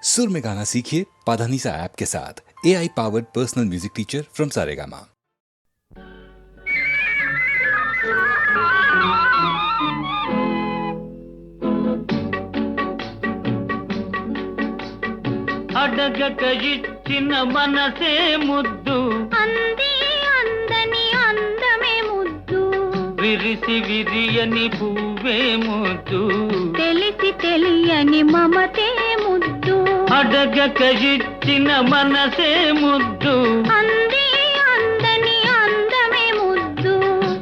सुर में गाना सीखिए पाधानीसा ऐप के साथ। AI powered personal music teacher from Saregama. అడగక ఇచ్చిన మనసే ముద్దు అంది అందని అందమే ముద్దు విరిసి విరియని పువ్వే ముద్దు తెలిసి తెలియని మమతే ముద్దు అడగక ఇచ్చిన మనసే ముద్దు అంది అందని అందమే ముద్దు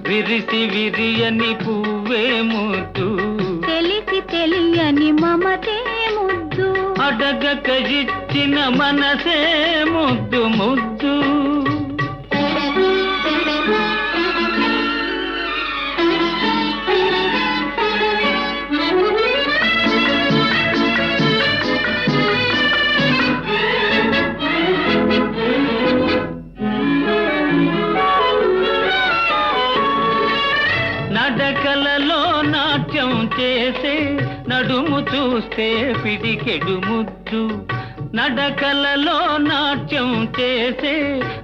విరిసి విరియని పువ్వే ముద్దు తెలిసి తెలియని మమతే ముద్దు అడగక ఇచ్చిన మనసే ముద్దు ముద్దు నడకలలో నాట్యం చేసే నడుము చూస్తే పిడికెడు ముద్దు నడకలలో నాట్యం చేసే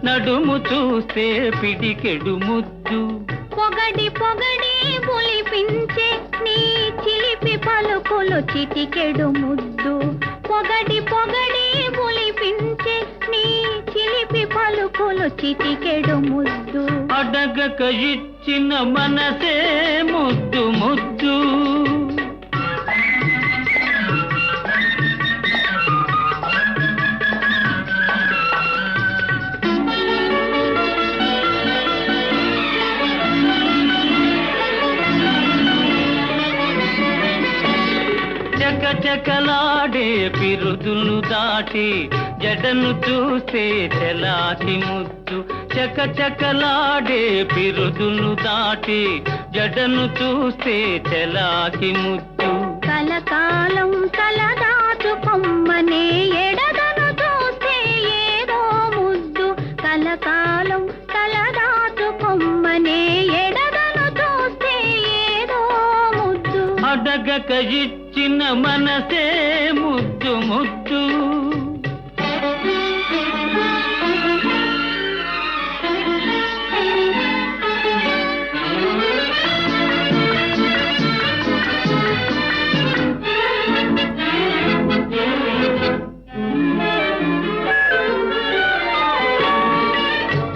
నడుము చూస్తే పిడికెడు ముద్దు పొగడి పొగడి పులిపించే నీ చిలిపి పలుకులు చిటికెడు ముద్దు పొగడి పొగడి పులిపించే నీ చిలిపి పలుకులు చిటికెడు ముద్దు అడగక ఇచ్చిన మనసే ముద్దు ముద్దు చకచకలాడే పిరుదులు దాటి జడను చూస్తే చెలాకి ముద్దు చకచకలాడే పిరుదులు దాటి జడను చూస్తే చెలాకి ముద్దు కలకాలం తలదాచుకొమ్మనే ఎడదను చూస్తే ఏదో ముద్దు కలకాలం తలదాచుకొమ్మనే ఎడదను చూస్తే ఏదో ముద్దు అడగక ఇచ్చిన మనసే ముద్దు ముద్దు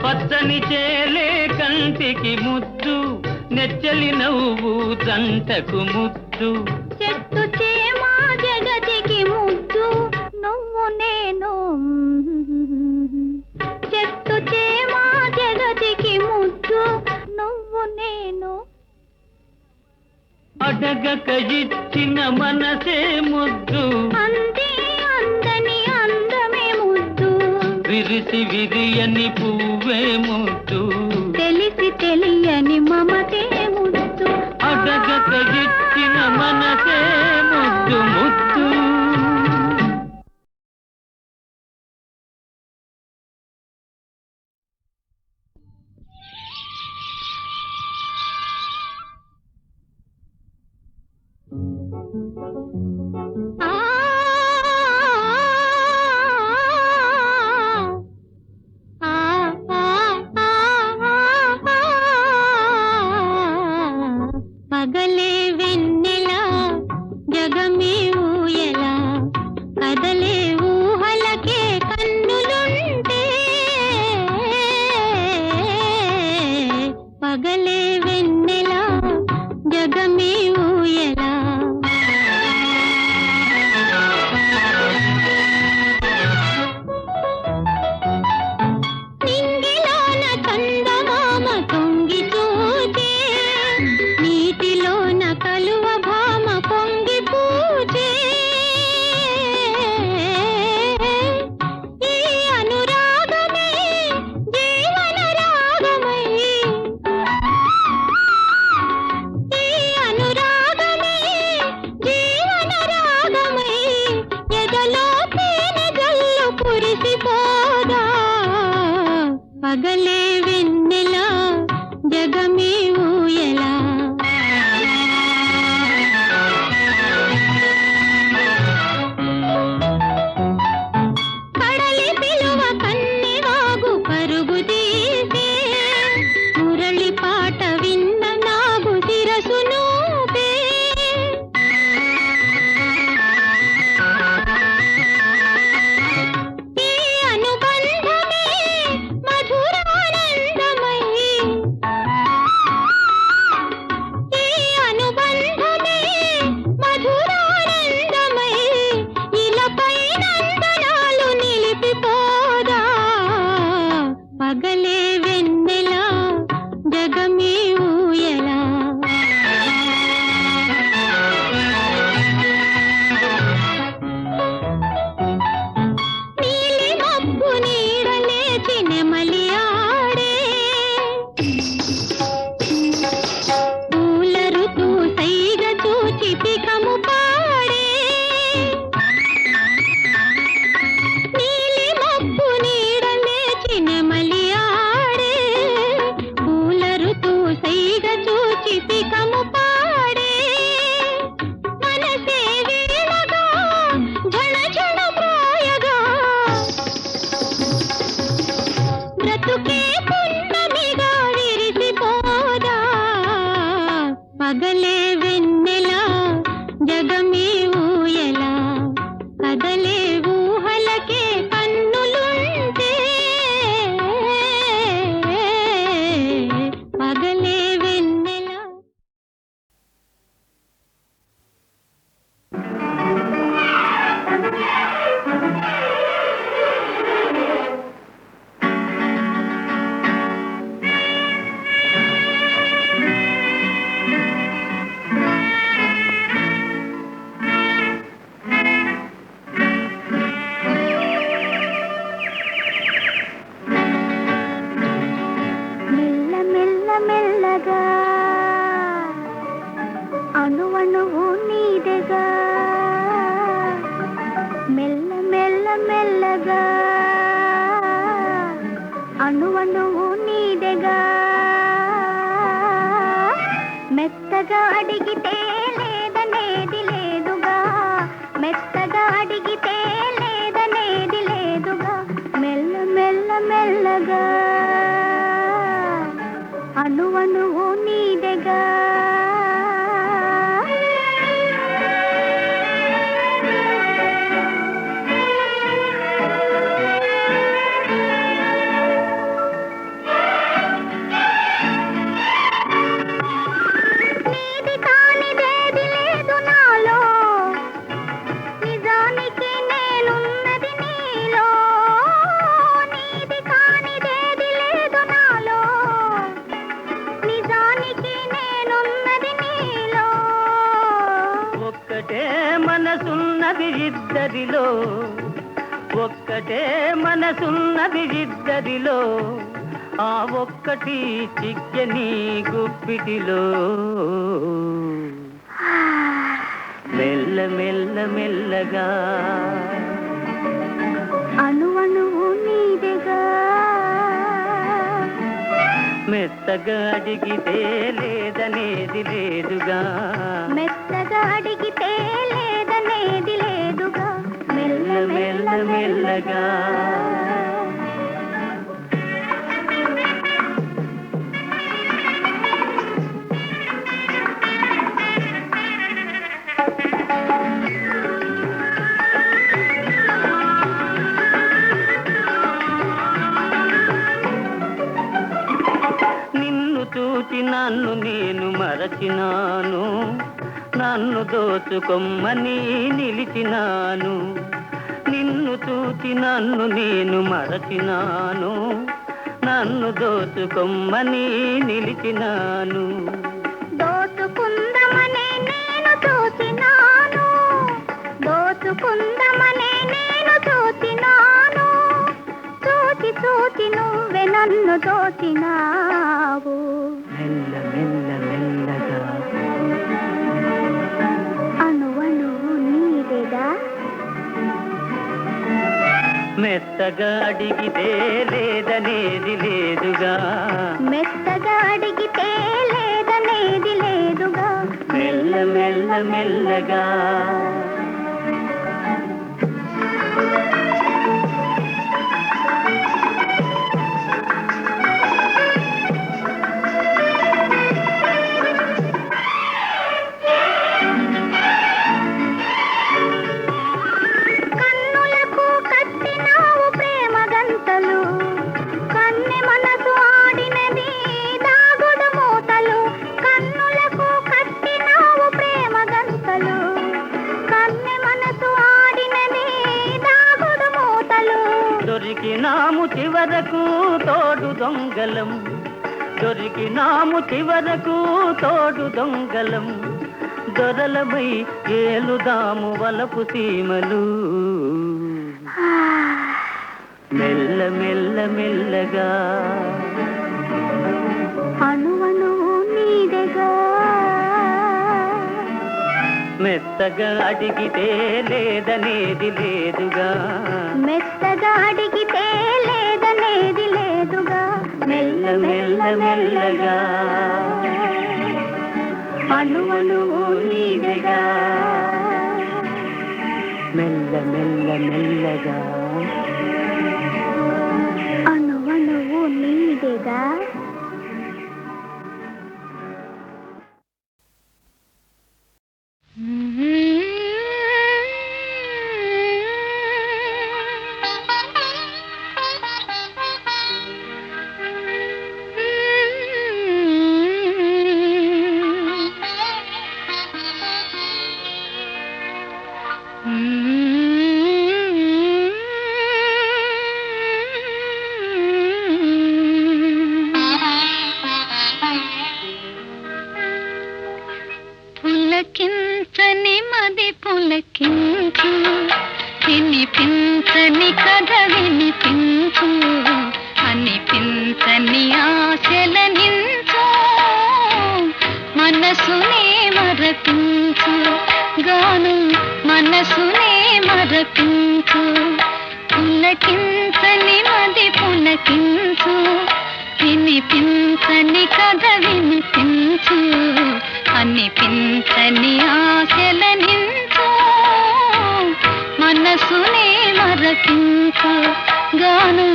పచ్చని చేలే కంటికి ముద్దు నెచ్చలి నవ్వు జంటకు ముద్దు చెట్టు చేమా జగతికి ముద్దు నువ్వు నేను చెట్టు చేమా జగతికి ముద్దు నువ్వు నేను అడగక ఇచ్చిన మనసే ముద్దు అంది అందని అందమే ముద్దు విరిసి విరియని పువ్వే ముద్దు తెలిసి తెలియని మమతే ముద్దు అడగక ఇచ్చిన మనసే ముద్దు ముద్దు ఆ పగలే వెన్నెల జగమే ఊయల కదలే ఊహలకే కన్నులుంటే పగలే వెన్నెల జగమే ఊయల నింగిలోన చందమామ తొంగి చూచే నీటిలోన కలువ భామ పొంగి పూచే ఈ అనురాగమే జీవన రాగమై ఈ అనురాగమే జీవన రాగమై ఎదలో తేనె జల్లు కురిసిపోదా పగలే వెన్నెల జగమే ఊయలా పగలే ఊహలకే కన్నులుంటే పగలే వెన్నెల. మెల్ల మెల్ల మెల్లగా అణువణువు నీదెగా, మెల్ల మెల్ల మెల్లగా అణువణువు నీదెగా, మెత్తగా అడిగితే లేదనేది లేదుగా, మెత్తగా అడిగితే లేదనేది లేదుగా, మెల్ల మెల్ల మెల్లగా అణువణువు నీదెగా. నీది కానిదేది లేదు నాలో, నిజానికి నేనున్నది నీలో. నీది కానిదేది లేదు నాలో, నిజానికి నేనున్నది నీలో. ఒక్కటే మనసున్నది ఇద్దరిలో, ఒక్కటే మనసున్నది ఇద్దరిలో, ఆ ఒక్కటి చిక్కని గుప్పిటిలో. మెల్ల మెల్ల మెల్లగా అణువణువు నీదెగా, మెత్తగా అడిగితే లేదనేది లేదుగా, మెత్తగా అడిగితే లేదనేది లేదుగా, మెల్ల మెల్ల మెల్లగా. నిన్ను చూచి నన్ను నేను మరచినాను, నన్ను దోచుకొమ్మని నిలిచినాను. నిన్ను చూచి నన్ను నేను మరచినాను, నన్ను దోచుకొమ్మని నిలిచినాను. దోచుకుందమనే నేను చూసినాను, దోచుకుందమనే నేను చూసినాను, చూచి చూచి నువ్వే నన్ను దోచినావు. మెల్ల మెల్ల మెల్లగా అణువణువు నీదెగా, మెత్తగా అడిగితే లేదనేది లేదుగా, మెత్తగా అడిగితే లేదనేది లేదుగా, మెల్ల మెల్ల మెల్లగా. కన్నులకు కట్టినావు ప్రేమ గంతలు, కన్నె మనసు ఆడినది దాగుడు మూతలు. కన్నులకు కట్టినావు ప్రేమ గంతలు, కన్నె మనసు ఆడినది దాగుడు మూతలు. దొరికినాము చివరకు తోడు దొంగలం, దొరికినాము చివరకు తోడు దొంగలం. దొరలమై ఏలుదాము వలపు సీమలు. మెల్ల మెల్ల మెల్లగా అణువణువు నీదెగా, మెత్తగా అడిగితే లేదనేది లేదుగా, మెత్తగా అడిగితే లేదనేది లేదుగా, మెల్ల మెల్ల మెల్లగా అణువణువు నీదెగా, మెల్ల మెల్ల మెల్లగా అణువణువు నీదెగా. అనిపించని కథ వినిపించు, అనిపించని ఆశలనించు, మనసునే మరపించు, గాను మనసునే మరపించు, పులకించని మది పులకించు, వినిపించని కథ వినిపించు, అనిపించని ఆశలనించు, మనసునే మరపించు, గాను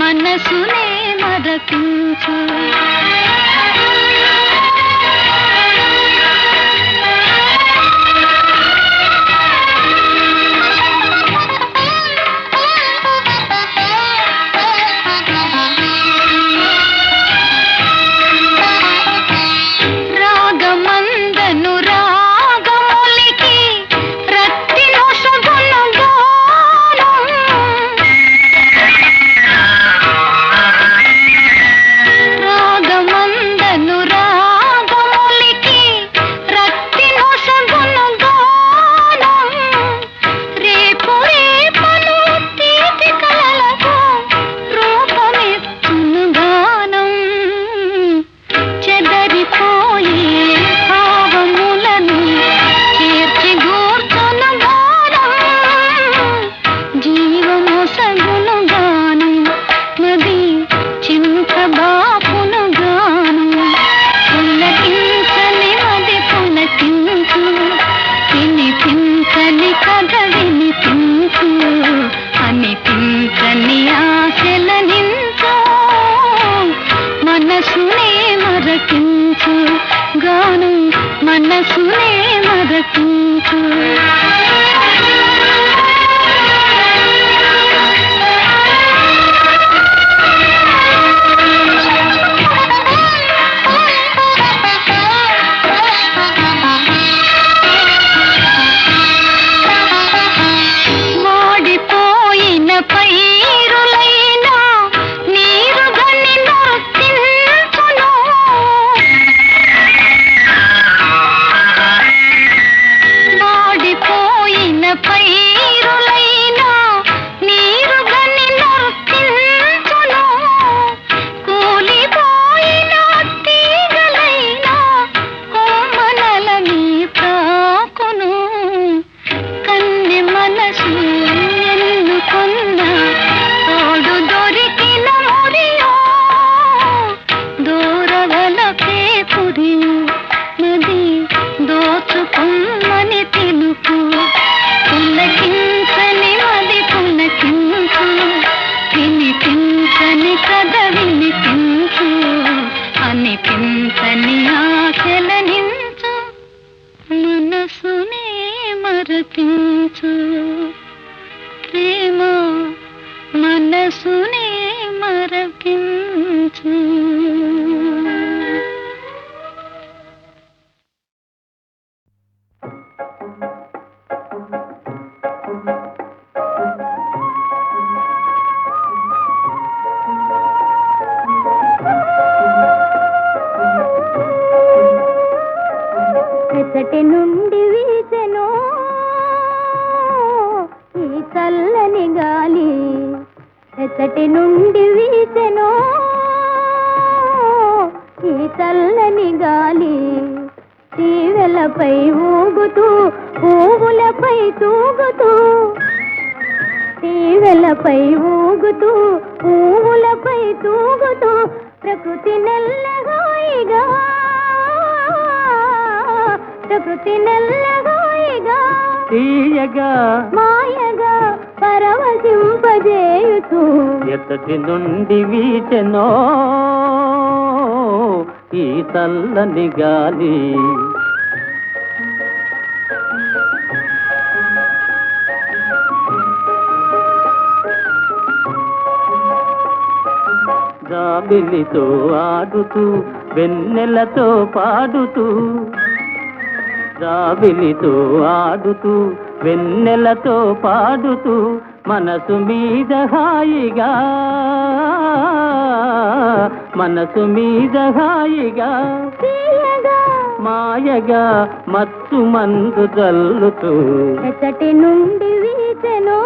మనసునే మరపించు. మనసునే మరపించు. వాడిపోయిన పైరులైనా నీరు గని నొర్తించును, వాడిపోయిన పైరులైనా నీరు గని నొర్తించును, కూలిపోయిన తీగలైనా కొమ్మనలని ప్రాకును, కన్నె మనసు ఎన్నుకున్న తోడు దొరికిన మురియో, దూరవలపే పురియు నది దోచుకుమ్మని తెలుపు, పులకించని మది పులకించు, వినిపించని కథ వినిపించు, అనిపించని ఆశలనించు, మనసునే మరపించు, ప్రేమ మనసునే మరపించు. ఎచ్చటి నుండి వీచెను ఈ చల్లని గాలి, ఎచ్చటి నుండి వీచెను ఈ చల్లని గాలి, తీవెలపై ఊగుతూ పువ్వులపై తూగుతూ, తీవెలపై ఊగుతూ పువ్వులపై తూగుతూ, ప్రకృతి నెల్లగాయిగా, ప్రకృతి నెల్లగాయిగా తీయగా మాయగా పరవశింపజేయుతూ, ఎత్తటి నుండి వీచెనో ఈ చల్లని గాలి. జాబిలితో ఆడుతూ వెన్నెలతో పాడుతూ, జాబిలితో ఆడుతూ వెన్నెలతో పాడుతూ, మనసు మీద హాయిగా, మనసు మీద హాయిగా, తీయగా మాయగా మత్తు మందు జల్లుతూ, ఎచ్చటి నుండి వీచెను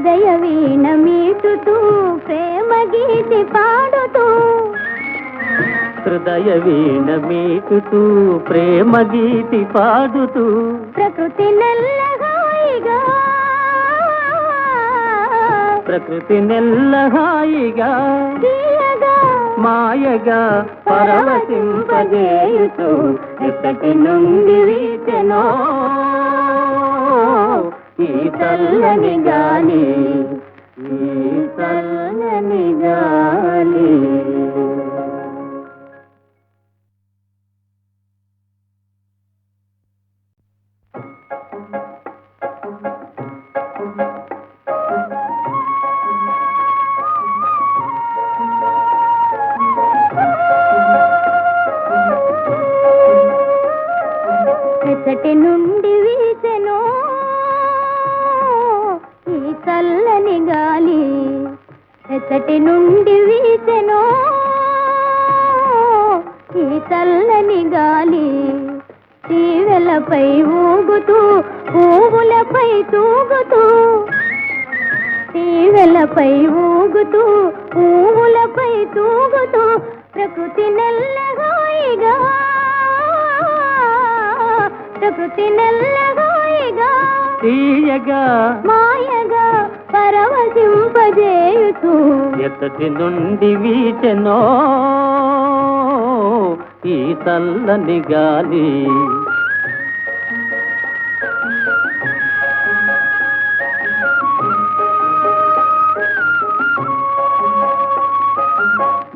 హృదయ వీణ మీటుతూ ప్రేమ గీతి పాడుతూ హృదయ వీణ మీటుతూ ప్రేమ గీతి పాడుతూ ప్రకృతి నెల్లహాయిగా ప్రకృతి నెల్లహాయిగా తీయగా మాయగా పరవశింపజేయుతూ ఎక్కటి నుండి వీచెనో ఈ చల్లని గాలి, ఈ చల్లని గాలి. ఎచ్చటి నుండి వీచెనో ఈ చల్లని గాలి, ఎచ్చటి నుండి వీచెనో ఈ చల్లని గాలి. తీవెలపై ఊగుతూ పువ్వులపై తూగుతూ, తీవెలపై ఊగుతూ పువ్వులపై తూగుతూ ప్రకృతి నెల్లహాయిగా, ప్రకృతి నెల్లహాయిగా తీయగా మాయగా పరవశింపజేయుతూ ఎక్కటి నుండి వీచెనో ఈ చల్లని గాలి.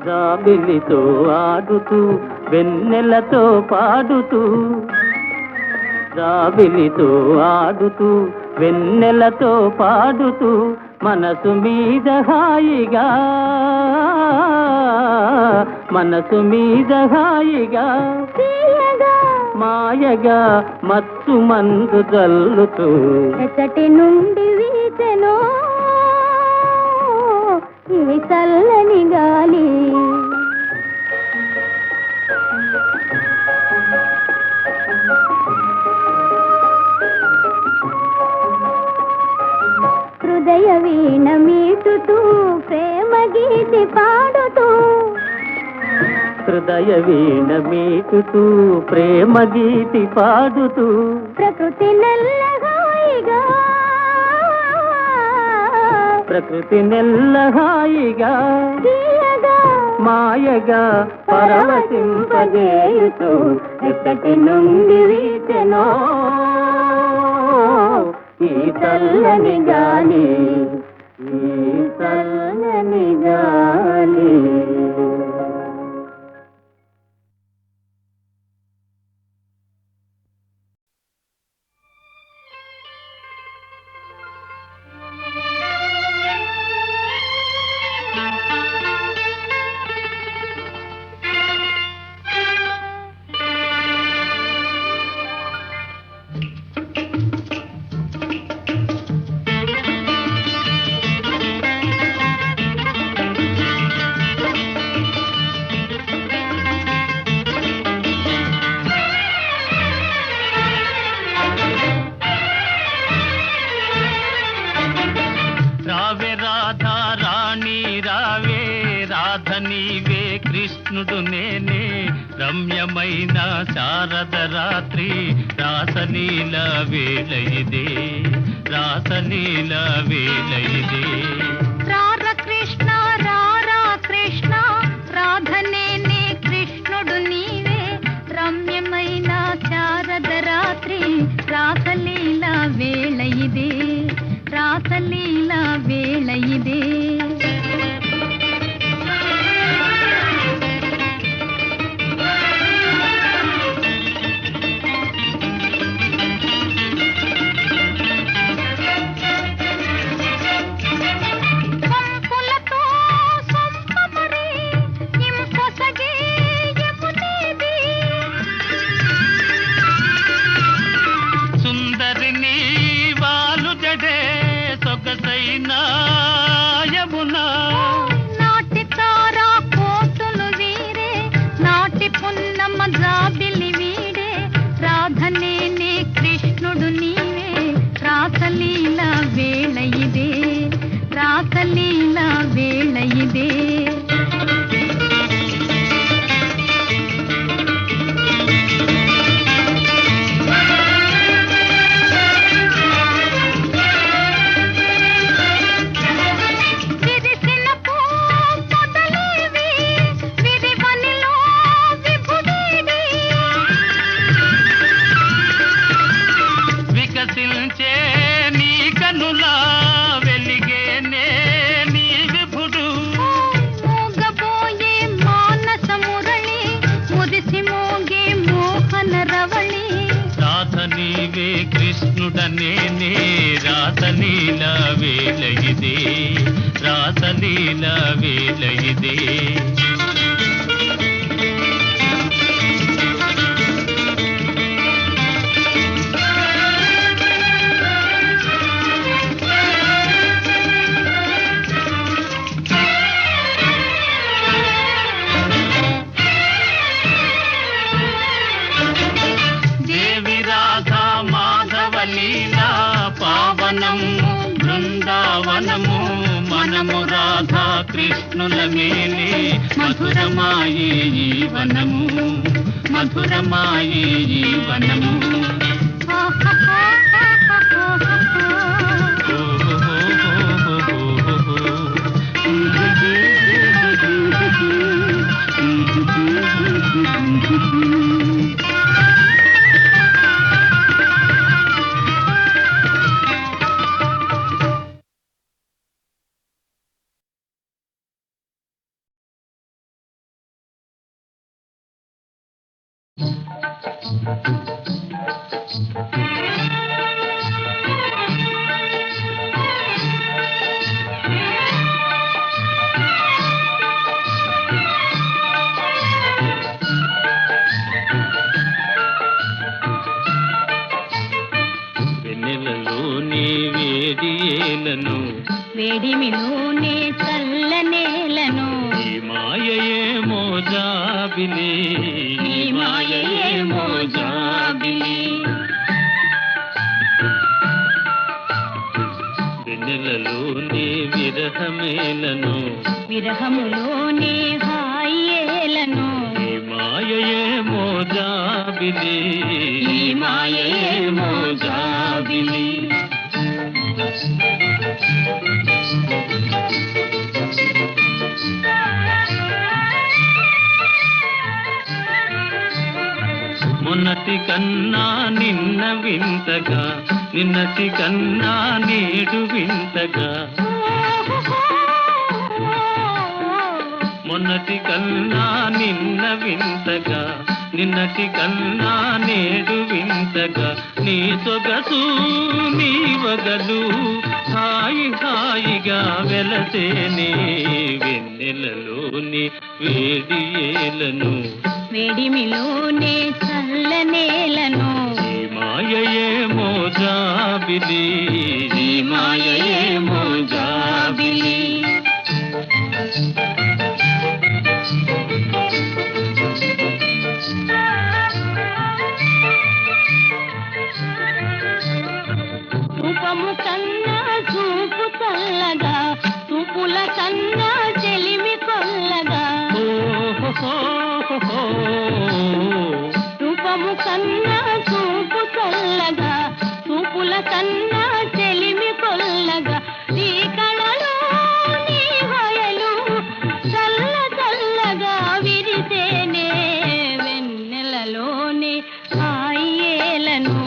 జాబిలితో ఆడుతూ వెన్నెలతో పాడుతూ, జాబిలితో ఆడుతూ వెన్నెలతో పాడుతూ మనసు మీద హాయిగా, మనసు మీద హాయిగా తీయగా మాయగా మత్తు మందు జల్లుతూ ఎచ్చటి నుండి వీచెనో ఈ చల్లని గాలి. హృదయ వీణ మీటుతూ ప్రేమ గీతి పాడుతూ, హృదయ వీణ మీటుతూ ప్రేమ గీతి పాడుతూ ప్రకృతి నెల్లహాయిగా, ప్రకృతి నెల్లహాయిగా తీయగా మాయగా పరవశింపజేయుతూ ఎక్కటి నుండి వీచెనో ఈ చల్లని గాలి, ఈ చల్లని గాలి. రావే రాధా రాణి రావే రాధ నీవే కృష్ణుడు నేనే రమ్యమైన శారద రాత్రి రాసలీల వేళ ఇదే, రాసలీల వేళ ఇదే. రార కృష్ణ రారా కృష్ణ రాధనేనే కృష్ణుడు నీవే రమ్యమైన శారద రాత్రి రాసలీల వేళ ఇదే, రాసలీల వేళ ఇదే. రాసలీలా వేళ ఇదే. వికసించే నీ కనులా వెలిగేనే నీ విభుడు. మోగబోయే మానస మురళి మురిసి మోగే మోహన రవళి. రాధ నీవే కృష్ణుడనేనే రాసలీల వేళ ఇదే, రాసలీల వేళ ఇదే. దేవి రాధా మాధవ లీలా పావనము బృందావనము మనము రాధా కృష్ణుల మేలే మధురమాయే ఈ వనము, మధురమాయే ఈ వనము. వెన్నెలలోని వేడియేలను వేడిమిలోనే చల్లనేలను. ఈ మాయయే మోజాబిలి, ఈ మాయయే మోజాబిలి. వెన్నెలలోని విరహమేలను విరహములోనే హాయేలను. ఈ మాయయే మోజాబిలి, ఈ మాయయే మోజాబిలి. మొన్నటి కన్నా నిన్న వింతగా, నిన్నటి కన్నా నేడు వింతగా. మొన్నటి కన్నా నిన్న వింతగా, నిన్నటి కన్నా నేడు వింతగా. నీ సొగసు నీ వగలు హాయి హాయిగా వెలసేనే వెన్నెలలోని వేడియేలను, వేడిమిలోనే చల్లనేలను. ఈ మాయయే మోజాబిలి, ఈ మాయయే మోజాబిలి. రూపము కన్నా చూపు చల్లగా, చూపుల కన్నా చెలిమి కొల్లగా. రూపము కన్నా చూపు చల్లగా, చూపుల కన్నా చెలిమి కొల్లగా. నీ కళలు నీ హయలు చల్ల చల్లగా విరిసేనే వెన్నెలలోని హాయేలను.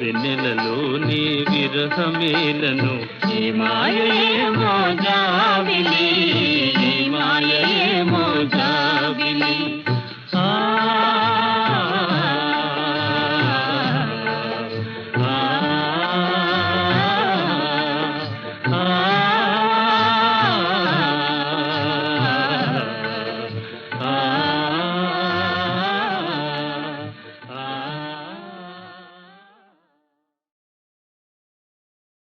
వెన్నెలలోని విరహమేలను. ఈ మాయయే మోజాబిలి, ఈ మాయయే మోజాబిలి.